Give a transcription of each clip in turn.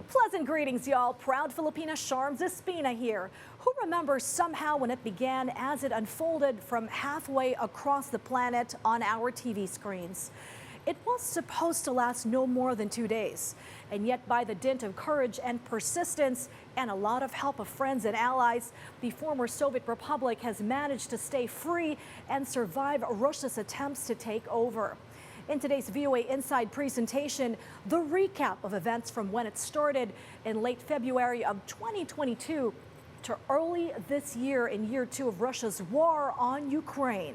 Pleasant greetings, y'all. Proud Filipina Charms Espina here. Who remembers somehow when it began as it unfolded from halfway across the planet on our TV screens? It was supposed to last no more than 2 days. And yet by the dint of courage and persistence and a lot of help of friends and allies, the former Soviet Republic has managed to stay free and survive Russia's attempts to take over. In today's VOA Inside presentation, the recap of events from when it started in late February of 2022 to early this year in year 2 of Russia's war on Ukraine.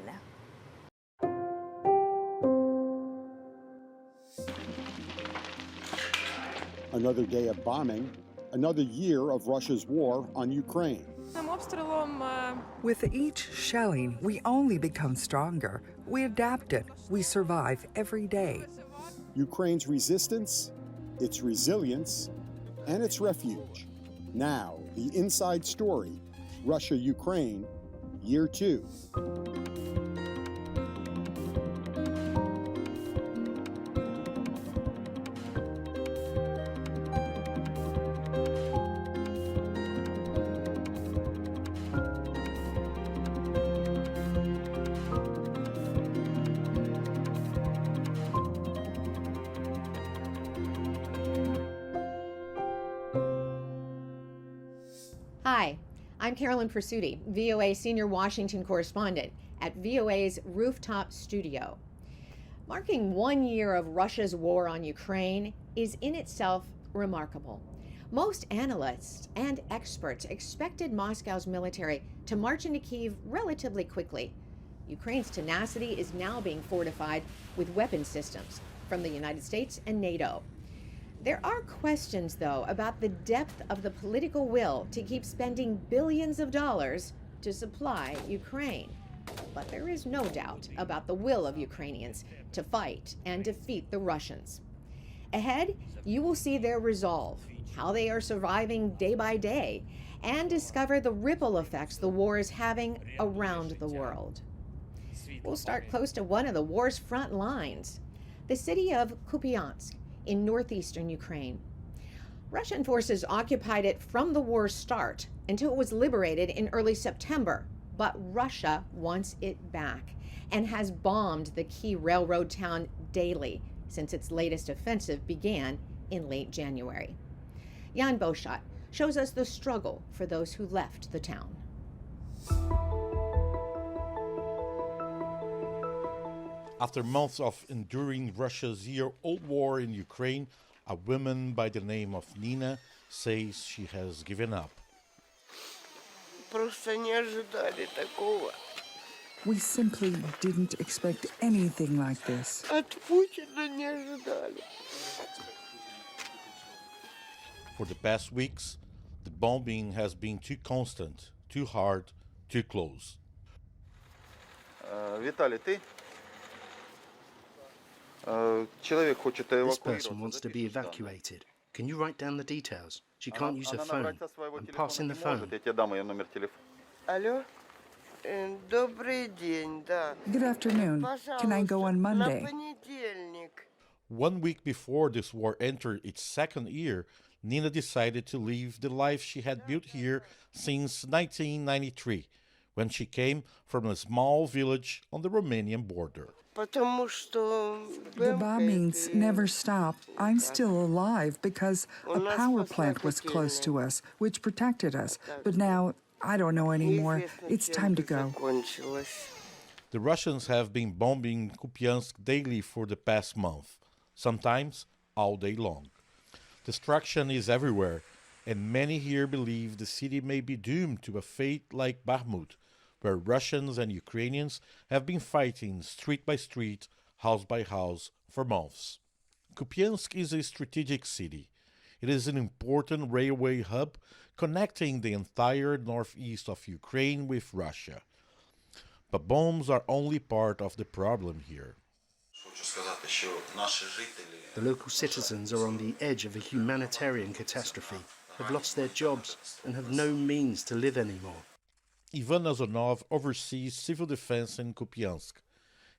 Another day of bombing, another year of Russia's war on Ukraine. With each shelling, we only become stronger. We adapt it. We survive every day. Ukraine's resistance, its resilience, and its refuge. Now, the inside story, Russia-Ukraine, year 2. Hi, I'm Carolyn Pursuti, VOA Senior Washington Correspondent at VOA's Rooftop Studio. Marking 1 year of Russia's war on Ukraine is in itself remarkable. Most analysts and experts expected Moscow's military to march into Kyiv relatively quickly. Ukraine's tenacity is now being fortified with weapon systems from the United States and NATO. There are questions, though, about the depth of the political will to keep spending billions of dollars to supply Ukraine. But there is no doubt about the will of Ukrainians to fight and defeat the Russians. Ahead, you will see their resolve, how they are surviving day by day, and discover the ripple effects the war is having around the world. We'll start close to one of the war's front lines, the city of Kupiansk in northeastern Ukraine. Russian forces occupied it from the war's start until it was liberated in early September, but Russia wants it back and has bombed the key railroad town daily since its latest offensive began in late January. Jan Boshat shows us the struggle for those who left the town. After months of enduring Russia's year-old war in Ukraine, a woman by the name of Nina says she has given up. We simply didn't expect anything like this. For the past weeks, the bombing has been too constant, too hard, too close. Vitaly, ты? This person wants to be evacuated. Can you write down the details? She can't use her phone. I'm passing the phone. Good afternoon. Can I go on Monday? 1 week before this war entered its second year, Nina decided to leave the life she had built here since 1993, when she came from a small village on the Romanian border. The bombings never stop. I'm still alive because a power plant was close to us, which protected us. But now, I don't know anymore. It's time to go. The Russians have been bombing Kupiansk daily for the past month, sometimes all day long. Destruction is everywhere, and many here believe the city may be doomed to a fate like Bakhmut, where Russians and Ukrainians have been fighting street by street, house by house, for months. Kupiansk is a strategic city. It is an important railway hub connecting the entire northeast of Ukraine with Russia. But bombs are only part of the problem here. The local citizens are on the edge of a humanitarian catastrophe, have lost their jobs, and have no means to live anymore. Ivan Azonov oversees civil defense in Kupiansk.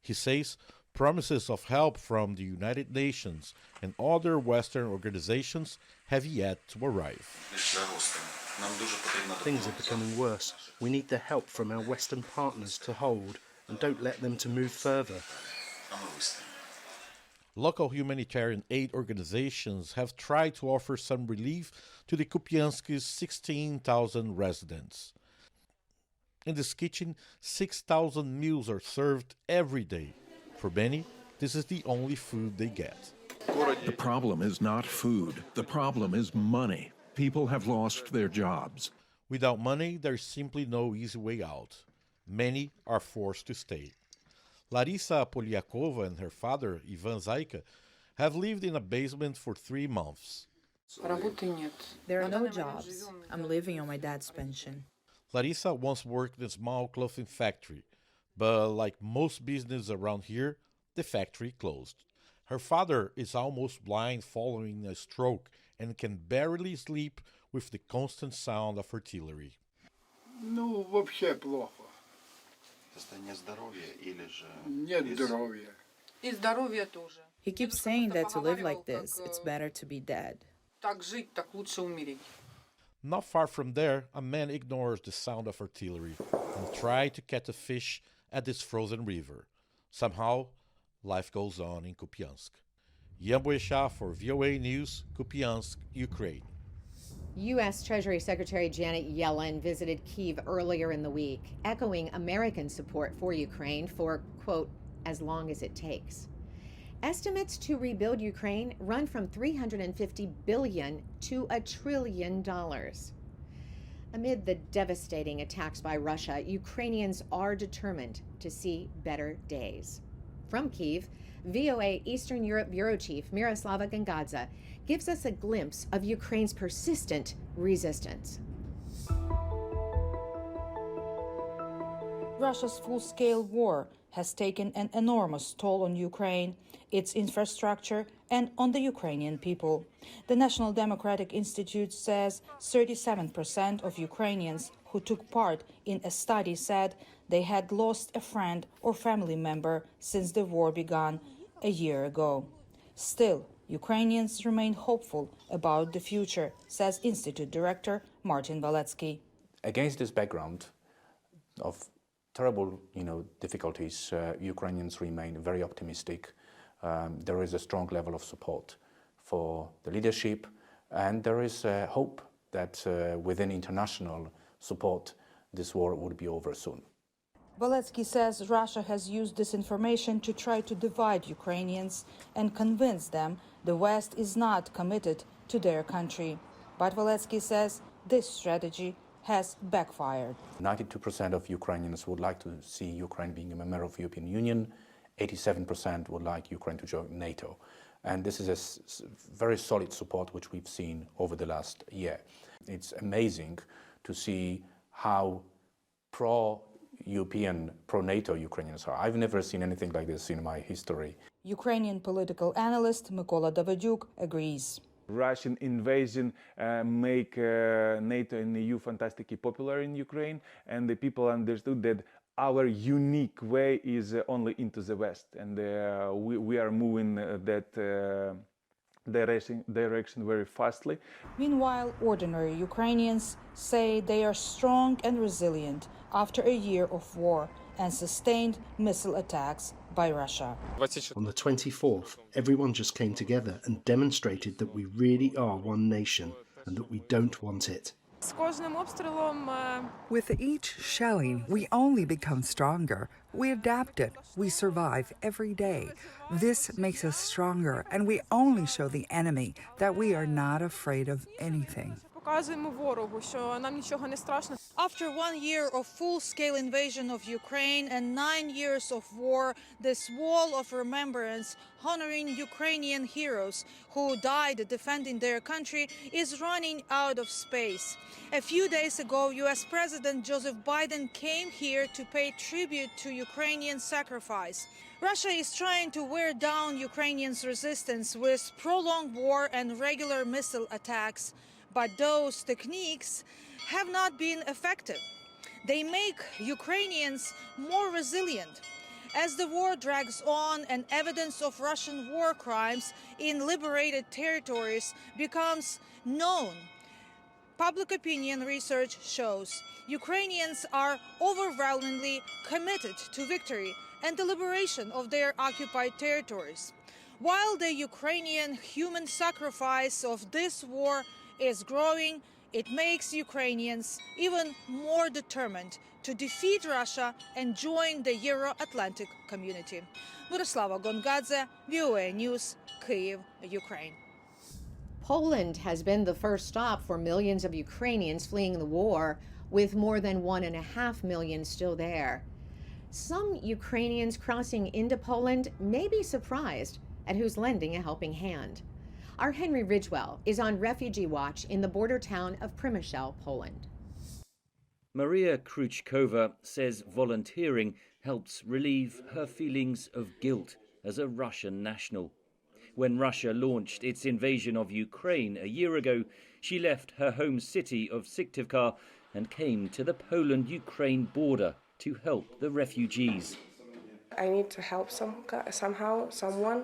He says Promises of help from the United Nations and other Western organizations have yet to arrive. Things are becoming worse. We need the help from our Western partners to hold, and don't let them to move further. Local humanitarian aid organizations have tried to offer some relief to the Kupianski's 16,000 residents. In this kitchen, 6,000 meals are served every day. For many, this is the only food they get. The problem is not food. The problem is money. People have lost their jobs. Without money, there's simply no easy way out. Many are forced to stay. Larissa Poliakova and her father, Ivan Zaika, have lived in a basement for 3 months. There are no jobs. I'm living on my dad's pension. Larissa once worked in a small clothing factory, but like most businesses around here, the factory closed. Her father is almost blind following a stroke and can barely sleep with the constant sound of artillery. Ну, вообще плохо. Нет здоровья. И здоровье тоже. He keeps saying that to live like this, it's better to be dead. Так жить, так лучше умереть. Not far from there, a man ignores the sound of artillery and tries to catch a fish at this frozen river. Somehow, life goes on in Kupiansk. Jan Boesha for VOA News, Kupiansk, Ukraine. U.S. Treasury Secretary Janet Yellen visited Kyiv earlier in the week, echoing American support for Ukraine for, quote, as long as it takes. Estimates to rebuild Ukraine run from $350 billion to $1 trillion. Amid the devastating attacks by Russia, Ukrainians are determined to see better days. From Kyiv, VOA Eastern Europe Bureau Chief Miroslava Gangadze gives us a glimpse of Ukraine's persistent resistance. Russia's full-scale war has taken an enormous toll on Ukraine, its infrastructure, and on the Ukrainian people. The National Democratic Institute says 37% of Ukrainians who took part in a study said they had lost a friend or family member since the war began a year ago. Still, Ukrainians remain hopeful about the future, says Institute Director Martin Valetsky. Against this background of terrible, difficulties, Ukrainians remain very optimistic. There is a strong level of support for the leadership, and there is hope that within international support, this war would be over soon. Valetsky says Russia has used disinformation to try to divide Ukrainians and convince them the West is not committed to their country. But Valetsky says this strategy has backfired. 92% of Ukrainians would like to see Ukraine being a member of the European Union. 87% would like Ukraine to join NATO. And this is a very solid support which we've seen over the last year. It's amazing to see how pro-European, pro-NATO Ukrainians are. I've never seen anything like this in my history. Ukrainian political analyst Mykola Davydyuk agrees. Russian invasion make NATO and EU fantastically popular in Ukraine, and the people understood that our unique way is only into the West, and we are moving that direction very fastly. Meanwhile, ordinary Ukrainians say they are strong and resilient after a year of war and sustained missile attacks by Russia. On the 24th, everyone just came together and demonstrated that we really are one nation and that we don't want it. With each shelling, we only become stronger. We adapt it. We survive every day. This makes us stronger, and we only show the enemy that we are not afraid of anything. After 1 year of full-scale invasion of Ukraine and 9 years of war, this wall of remembrance honoring Ukrainian heroes who died defending their country is running out of space. A few days ago, U.S. President Joseph Biden came here to pay tribute to Ukrainian sacrifice. Russia is trying to wear down Ukrainians' resistance with prolonged war and regular missile attacks. But those techniques have not been effective. They make Ukrainians more resilient. As the war drags on and evidence of Russian war crimes in liberated territories becomes known, public opinion research shows Ukrainians are overwhelmingly committed to victory and the liberation of their occupied territories. While the Ukrainian human sacrifice of this war is growing, it makes Ukrainians even more determined to defeat Russia and join the Euro-Atlantic community. Miroslava Gongadze, VOA News, Kyiv, Ukraine. Poland has been the first stop for millions of Ukrainians fleeing the war, with more than 1.5 million still there. Some Ukrainians crossing into Poland may be surprised at who's lending a helping hand. Our Henry Ridgewell is on refugee watch in the border town of Przemysl, Poland. Maria Kruchkova says volunteering helps relieve her feelings of guilt as a Russian national. When Russia launched its invasion of Ukraine a year ago, she left her home city of Syktyvkar and came to the Poland-Ukraine border to help the refugees. I need to help someone,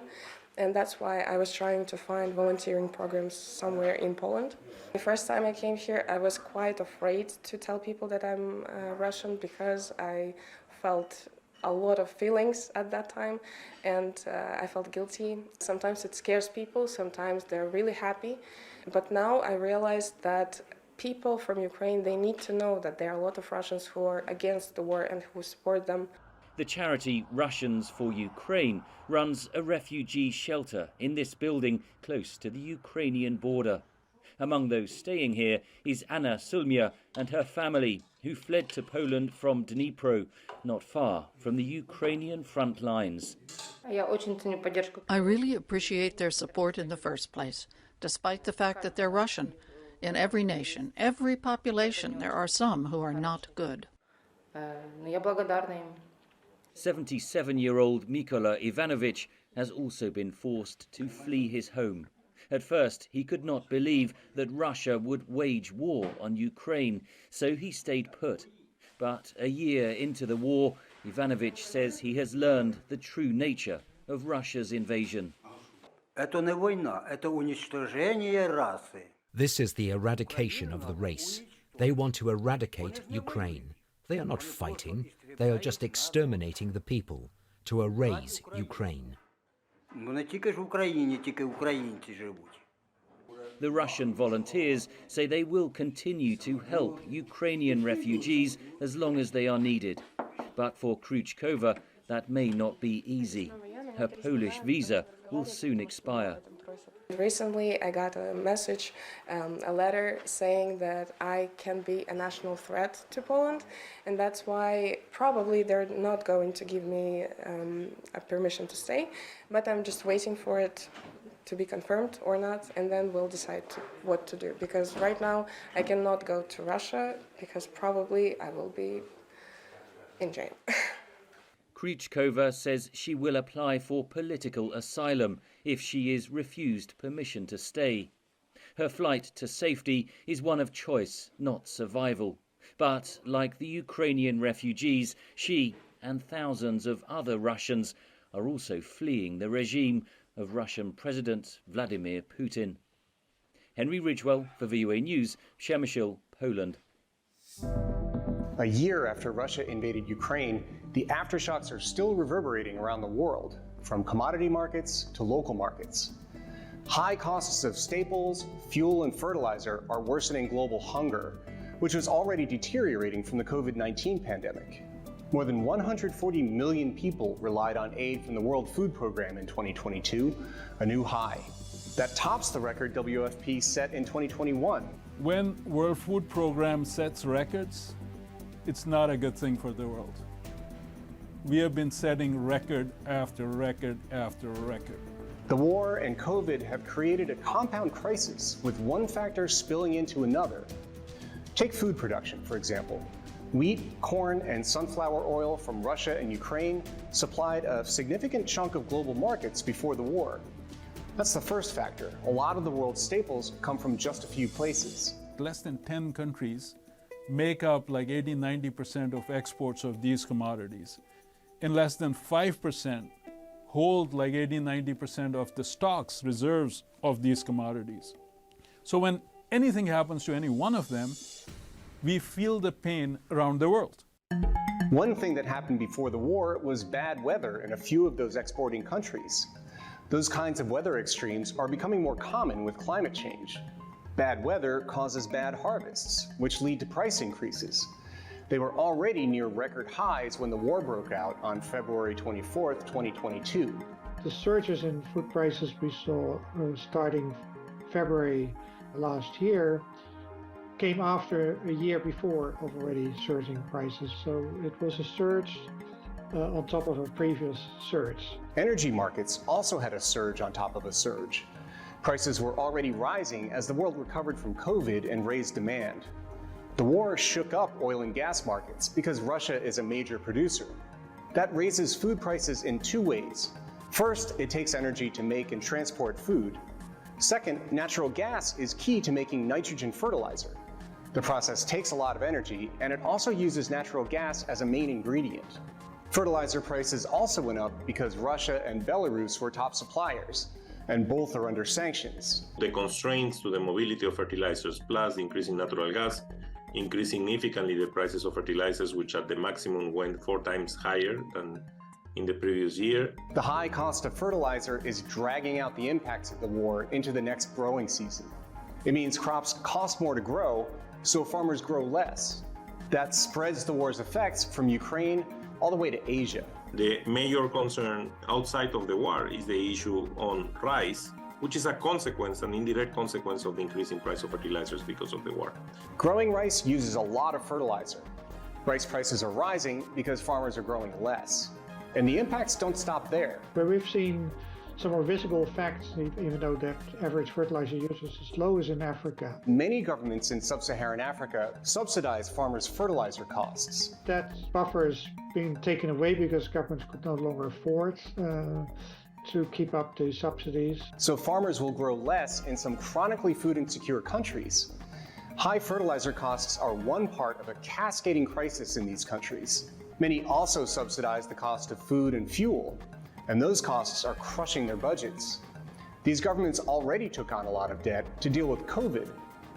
and that's why I was trying to find volunteering programs somewhere in Poland. The first time I came here, I was quite afraid to tell people that I'm Russian because I felt a lot of feelings at that time, and I felt guilty. Sometimes it scares people, sometimes they're really happy. But now I realized that people from Ukraine, they need to know that there are a lot of Russians who are against the war and who support them. The charity Russians for Ukraine runs a refugee shelter in this building close to the Ukrainian border. Among those staying here is Anna Sulmia and her family, who fled to Poland from Dnipro, not far from the Ukrainian front lines. I really appreciate their support in the first place, despite the fact that they're Russian. In every nation, every population, there are some who are not good. 77-year-old Mikola Ivanovich has also been forced to flee his home. At first, he could not believe that Russia would wage war on Ukraine, so he stayed put. But a year into the war, Ivanovich says he has learned the true nature of Russia's invasion. This is the eradication of the race. They want to eradicate Ukraine. They are not fighting, they are just exterminating the people, to erase Ukraine. The Russian volunteers say they will continue to help Ukrainian refugees as long as they are needed. But for Kruchkova, that may not be easy. Her Polish visa will soon expire. Recently, I got a message, a letter saying that I can be a national threat to Poland, and that's why probably they're not going to give me a permission to stay, but I'm just waiting for it to be confirmed or not, and then we'll decide what to do. Because right now, I cannot go to Russia because probably I will be in jail. Kruchkova says she will apply for political asylum if she is refused permission to stay. Her flight to safety is one of choice, not survival. But like the Ukrainian refugees, she and thousands of other Russians are also fleeing the regime of Russian President Vladimir Putin. Henry Ridgewell for VOA News, Przemysl, Poland. A year after Russia invaded Ukraine, the aftershocks are still reverberating around the world, from commodity markets to local markets. High costs of staples, fuel, and fertilizer are worsening global hunger, which was already deteriorating from the COVID-19 pandemic. More than 140 million people relied on aid from the World Food Program in 2022, a new high. That tops the record WFP set in 2021. When World Food Program sets records, it's not a good thing for the world. We have been setting record after record after record. The war and COVID have created a compound crisis, with one factor spilling into another. Take food production, for example. Wheat, corn, and sunflower oil from Russia and Ukraine supplied a significant chunk of global markets before the war. That's the first factor. A lot of the world's staples come from just a few places. Less than 10 countries make up like 80-90% of exports of these commodities. and less than 5% hold like 80-90% of the stocks, reserves of these commodities. So when anything happens to any one of them, we feel the pain around the world. One thing that happened before the war was bad weather in a few of those exporting countries. Those kinds of weather extremes are becoming more common with climate change. Bad weather causes bad harvests, which lead to price increases. They were already near record highs when the war broke out on February 24th, 2022. The surges in food prices we saw starting February last year came after a year before of already surging prices. So it was a surge on top of a previous surge. Energy markets also had a surge on top of a surge. Prices were already rising as the world recovered from COVID and raised demand. The war shook up oil and gas markets because Russia is a major producer. That raises food prices in two ways. First, it takes energy to make and transport food. Second, natural gas is key to making nitrogen fertilizer. The process takes a lot of energy, and it also uses natural gas as a main ingredient. Fertilizer prices also went up because Russia and Belarus were top suppliers, and both are under sanctions. The constraints to the mobility of fertilizers plus the increase in natural gas increased significantly the prices of fertilizers, which at the maximum went 4 times higher than in the previous year. The high cost of fertilizer is dragging out the impacts of the war into the next growing season. It means crops cost more to grow, so farmers grow less. That spreads the war's effects from Ukraine all the way to Asia. The major concern outside of the war is the issue on rice, which is a consequence, an indirect consequence of the increasing price of fertilizers because of the war. Growing rice uses a lot of fertilizer. Rice prices are rising because farmers are growing less. And the impacts don't stop there. Where we've seen some more visible effects, even though that average fertilizer usage is low, is in Africa. Many governments in sub-Saharan Africa subsidize farmers' fertilizer costs. That buffer is being taken away because governments could no longer afford to keep up the subsidies. So farmers will grow less in some chronically food insecure countries. High fertilizer costs are one part of a cascading crisis in these countries. Many also subsidize the cost of food and fuel, and those costs are crushing their budgets. These governments already took on a lot of debt to deal with COVID,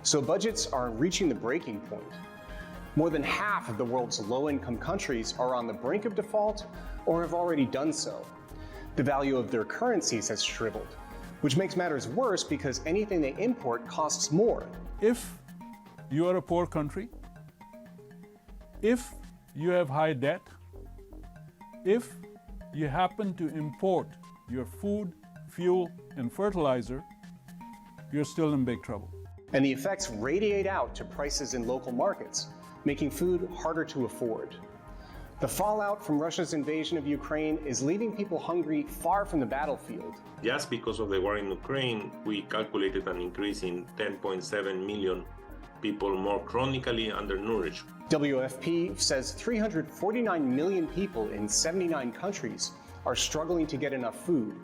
so budgets are reaching the breaking point. More than half of the world's low-income countries are on the brink of default or have already done so. The value of their currencies has shriveled, which makes matters worse because anything they import costs more. If you are a poor country, if you have high debt, if you happen to import your food, fuel, and fertilizer, you're still in big trouble. And the effects radiate out to prices in local markets, making food harder to afford. The fallout from Russia's invasion of Ukraine is leaving people hungry far from the battlefield. Just because of the war in Ukraine, we calculated an increase in 10.7 million people more chronically undernourished. WFP says 349 million people in 79 countries are struggling to get enough food,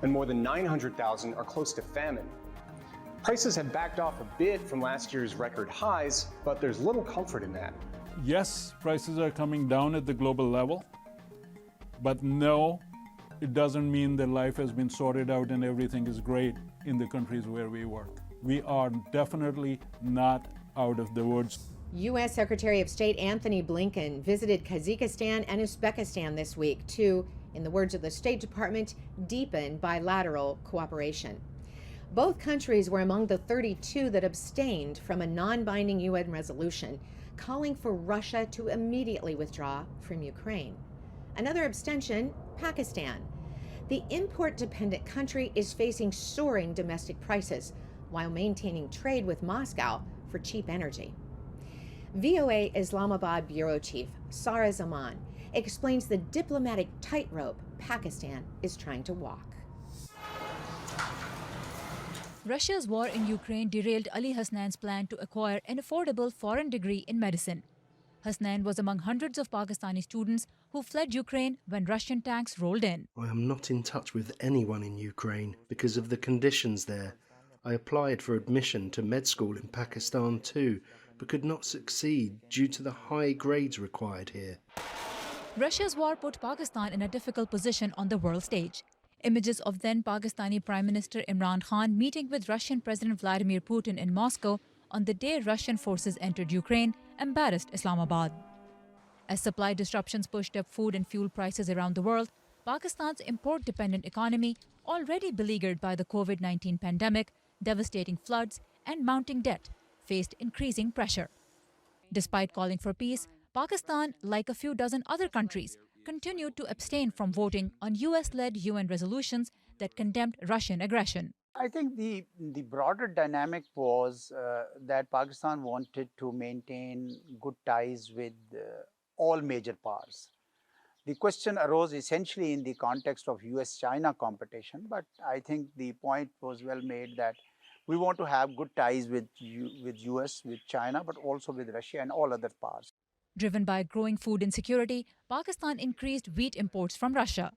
and more than 900,000 are close to famine. Prices have backed off a bit from last year's record highs, but there's little comfort in that. Yes, prices are coming down at the global level, but no, it doesn't mean that life has been sorted out and everything is great in the countries where we work. We are definitely not out of the woods. U.S. Secretary of State Anthony Blinken visited Kazakhstan and Uzbekistan this week to, in the words of the State Department, deepen bilateral cooperation. Both countries were among the 32 that abstained from a non-binding UN resolution calling for Russia to immediately withdraw from Ukraine. Another abstention, Pakistan. The import-dependent country is facing soaring domestic prices while maintaining trade with Moscow for cheap energy. VOA Islamabad Bureau Chief Sara Zaman explains the diplomatic tightrope Pakistan is trying to walk. Russia's war in Ukraine derailed Ali Hasnan's plan to acquire an affordable foreign degree in medicine. Hasnan was among hundreds of Pakistani students who fled Ukraine when Russian tanks rolled in. I am not in touch with anyone in Ukraine because of the conditions there. I applied for admission to med school in Pakistan too, but could not succeed due to the high grades required here. Russia's war put Pakistan in a difficult position on the world stage. Images of then Pakistani Prime Minister Imran Khan meeting with Russian President Vladimir Putin in Moscow on the day Russian forces entered Ukraine embarrassed Islamabad. As supply disruptions pushed up food and fuel prices around the world, Pakistan's import-dependent economy, already beleaguered by the COVID-19 pandemic, devastating floods, and mounting debt, faced increasing pressure. Despite calling for peace, Pakistan, like a few dozen other countries, continued to abstain from voting on US-led UN resolutions that condemned Russian aggression. I think the broader dynamic was that Pakistan wanted to maintain good ties with all major powers. The question arose essentially in the context of US-China competition, but I think the point was well made that we want to have good ties with US, with China, but also with Russia and all other powers. Driven by growing food insecurity, Pakistan increased wheat imports from Russia.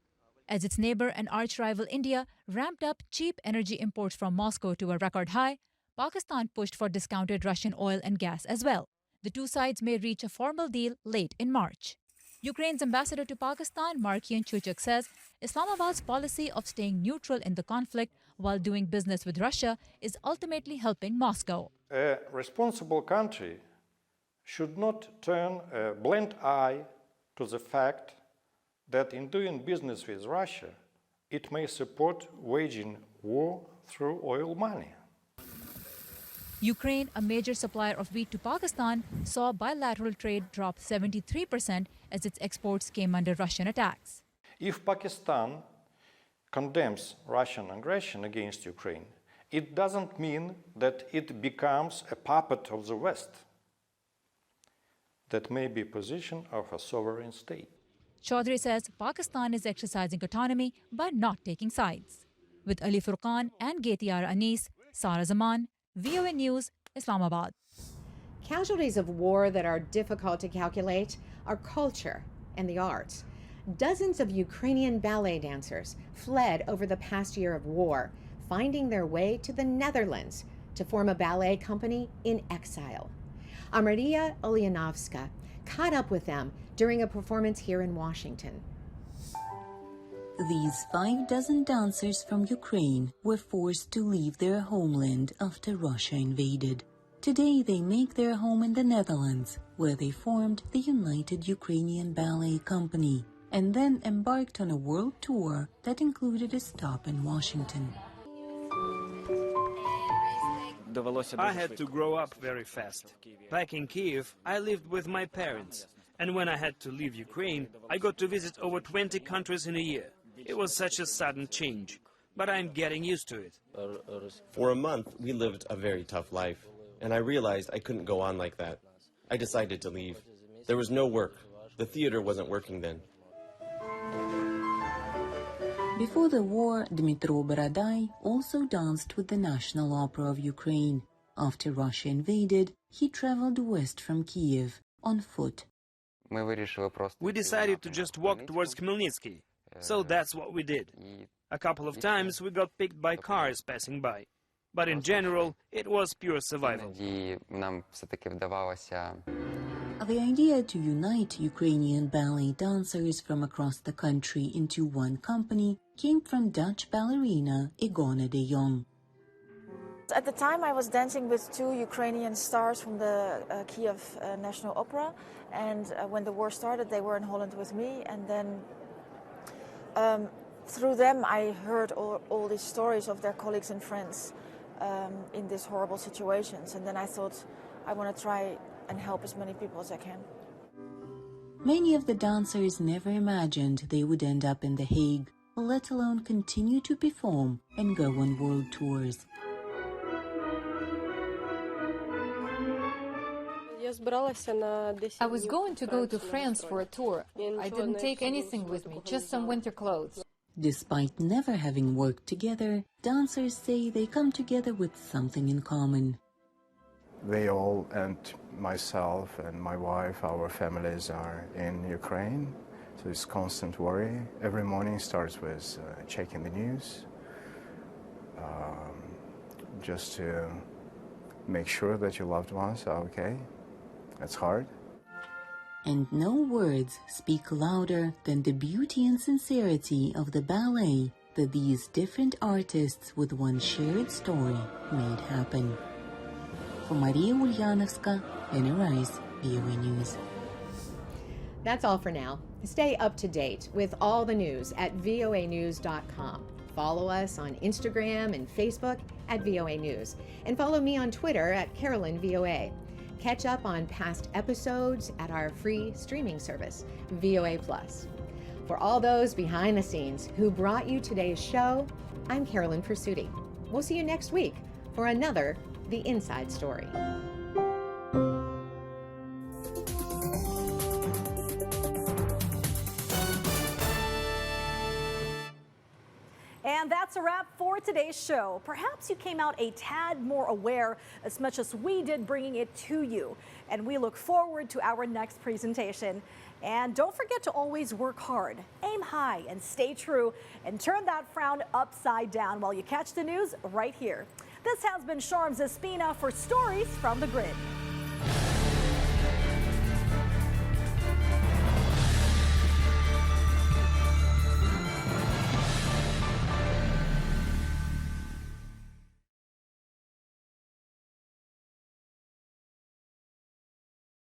As its neighbor and arch-rival India ramped up cheap energy imports from Moscow to a record high, Pakistan pushed for discounted Russian oil and gas as well. The two sides may reach a formal deal late in March. Ukraine's ambassador to Pakistan, Markian Chuchuk, says Islamabad's policy of staying neutral in the conflict while doing business with Russia is ultimately helping Moscow. A responsible country should not turn a blind eye to the fact that in doing business with Russia, it may support waging war through oil money. Ukraine, a major supplier of wheat to Pakistan, saw bilateral trade drop 73% as its exports came under Russian attacks. If Pakistan condemns Russian aggression against Ukraine, it doesn't mean that it becomes a puppet of the West. That may be a position of a sovereign state. Chaudhry says Pakistan is exercising autonomy but not taking sides. With Ali Furqan and Gaitiar Anis, Sara Zaman, VOA News, Islamabad. Casualties of war that are difficult to calculate are culture and the arts. Dozens of Ukrainian ballet dancers fled over the past year of war, finding their way to the Netherlands to form a ballet company in exile. Maria Ulyanovska caught up with them during a performance here in Washington. These 6 dancers from Ukraine were forced to leave their homeland after Russia invaded. Today they make their home in the Netherlands, where they formed the United Ukrainian Ballet Company, and then embarked on a world tour that included a stop in Washington. I had to grow up very fast. Back in Kiev, I lived with my parents. And when I had to leave Ukraine, I got to visit over 20 countries in a year. It was such a sudden change, but I'm getting used to it. For a month, we lived a very tough life, and I realized I couldn't go on like that. I decided to leave. There was no work. The theater wasn't working then. Before the war, Dmytro Borodai also danced with the National Opera of Ukraine. After Russia invaded, he traveled west from Kiev on foot. We decided to just walk towards Khmelnytsky, so that's what we did. A couple of times we got picked by cars passing by, but in general, it was pure survival. The idea to unite Ukrainian ballet dancers from across the country into one company came from Dutch ballerina Igona de Jong. At the time I was dancing with 2 Ukrainian stars from the Kiev National Opera, and when the war started they were in Holland with me, and then through them I heard all these stories of their colleagues and friends in these horrible situations, and then I thought I want to try and help as many people as I can. Many of the dancers never imagined they would end up in The Hague, let alone continue to perform and go on world tours. I was going to go to France for a tour. I didn't take anything with me, just some winter clothes. Despite never having worked together, dancers say they come together with something in common. They all, and myself and my wife, our families are in Ukraine, so it's constant worry. Every morning starts with checking the news, just to make sure that your loved ones are okay. It's hard. And no words speak louder than the beauty and sincerity of the ballet that these different artists with one shared story made happen. For Maria Ulyanovska, Lena Rice, VOA News. That's all for now. Stay up to date with all the news at voanews.com. Follow us on Instagram and Facebook at VOA News. And follow me on Twitter at CarolynVOA. Catch up on past episodes at our free streaming service, VOA Plus. For all those behind the scenes who brought you today's show, I'm Carolyn Pursuti. We'll see you next week for another The Inside Story. And that's a wrap for today's show. Perhaps you came out a tad more aware as much as we did bringing it to you. And we look forward to our next presentation. And don't forget to always work hard, aim high, and stay true, and turn that frown upside down while you catch the news right here. This has been Sharms Espina for Stories from the Grid.